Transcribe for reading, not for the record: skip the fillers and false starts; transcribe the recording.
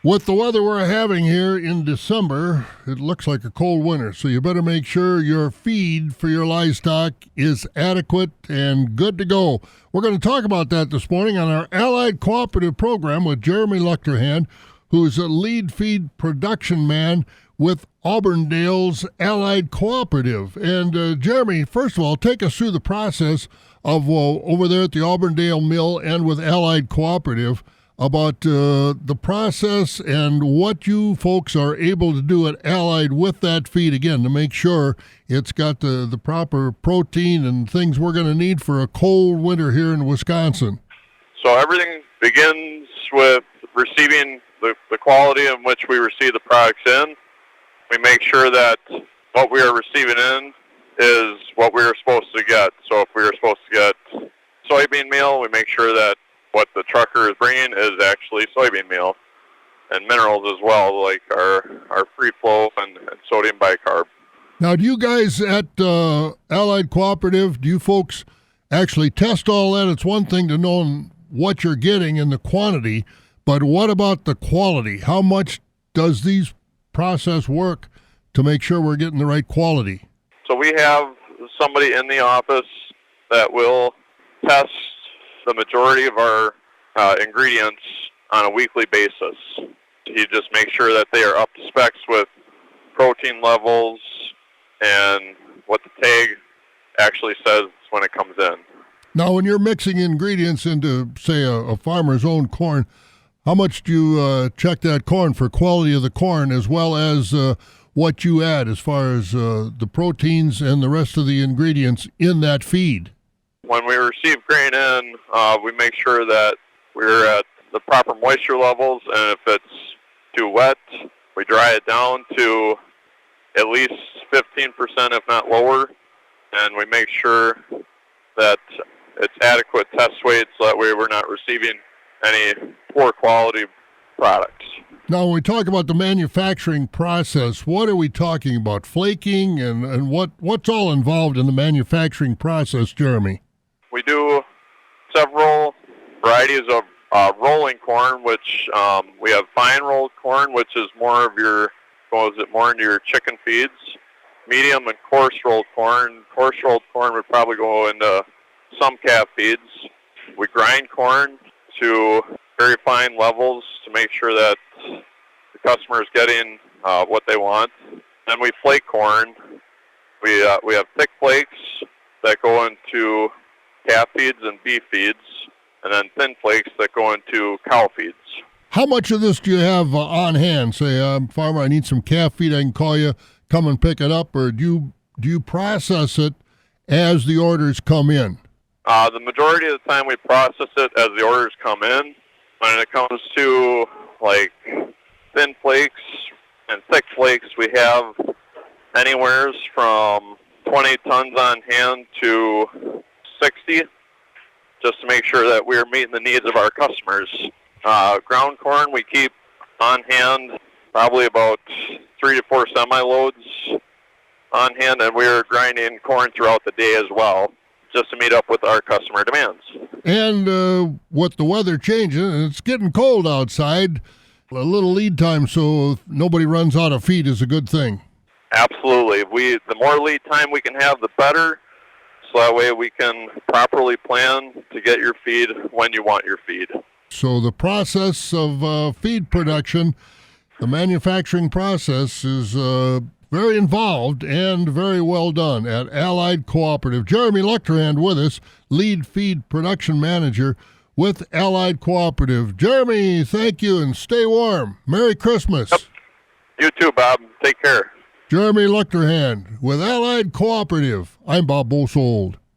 With the weather we're having here in December, it looks like a cold winter, so you better make sure your feed for your livestock is adequate and good to go. We're going to talk about that this morning on our Allied Cooperative program with Jeremy Luchterhand, who's a lead feed production man with Auburndale's Allied Cooperative. And Jeremy, first of all, take us through the process of over there at the Auburndale Mill and with Allied Cooperative about the process and what you folks are able to do at Allied with that feed, again, to make sure it's got the proper protein and things we're going to need for a cold winter here in Wisconsin. So everything begins with receiving the quality in which we receive the products in. We make sure that what we are receiving in is what we are supposed to get. So if we are supposed to get soybean meal, we make sure that what the trucker is bringing is actually soybean meal, and minerals as well, like our free flow and sodium bicarb. Now, do you guys at Allied Cooperative, do you folks actually test all that? It's one thing to know what you're getting and the quantity, but what about the quality? How much does these process work to make sure we're getting the right quality? So we have somebody in the office that will test the majority of our ingredients on a weekly basis. You just make sure that they are up to specs with protein levels and what the tag actually says when it comes in. Now, when you're mixing ingredients into, say, a farmer's own corn, how much do you check that corn for quality of the corn as well as what you add as far as the proteins and the rest of the ingredients in that feed? When we receive grain in, we make sure that we're at the proper moisture levels, and if it's too wet, we dry it down to at least 15%, if not lower, and we make sure that it's adequate test weight so that way we're not receiving any poor quality products. Now, when we talk about the manufacturing process, what are we talking about? Flaking and what's all involved in the manufacturing process, Jeremy? We do several varieties of rolling corn, which we have fine rolled corn, which is more of goes more into your chicken feeds. Medium and coarse rolled corn. Coarse rolled corn would probably go into some calf feeds. We grind corn to very fine levels to make sure that the customer is getting what they want. Then we flake corn. We have thick flakes that go into calf feeds and beef feeds, and then thin flakes that go into cow feeds. How much of this do you have on hand? Say, farmer, I need some calf feed. I can call you, come and pick it up, or do you process it as the orders come in? The majority of the time we process it as the orders come in. When it comes to like thin flakes and thick flakes, we have anywhere from 20 tons on hand to 60, just to make sure that we're meeting the needs of our customers. Ground corn we keep on hand, probably about 3 to 4 semi-loads on hand, and we're grinding corn throughout the day as well, just to meet up with our customer demands. And with the weather changing, and it's getting cold outside, a little lead time so nobody runs out of feed is a good thing. Absolutely. The more lead time we can have, the better. So that way we can properly plan to get your feed when you want your feed. So the process of feed production, the manufacturing process is very involved and very well done at Allied Cooperative. Jeremy Luchterhand with us, lead feed production manager with Allied Cooperative. Jeremy, thank you and stay warm. Merry Christmas. Yep. You too, Bob. Take care. Jeremy Luchterhand with Allied Cooperative. I'm Bob Bosold.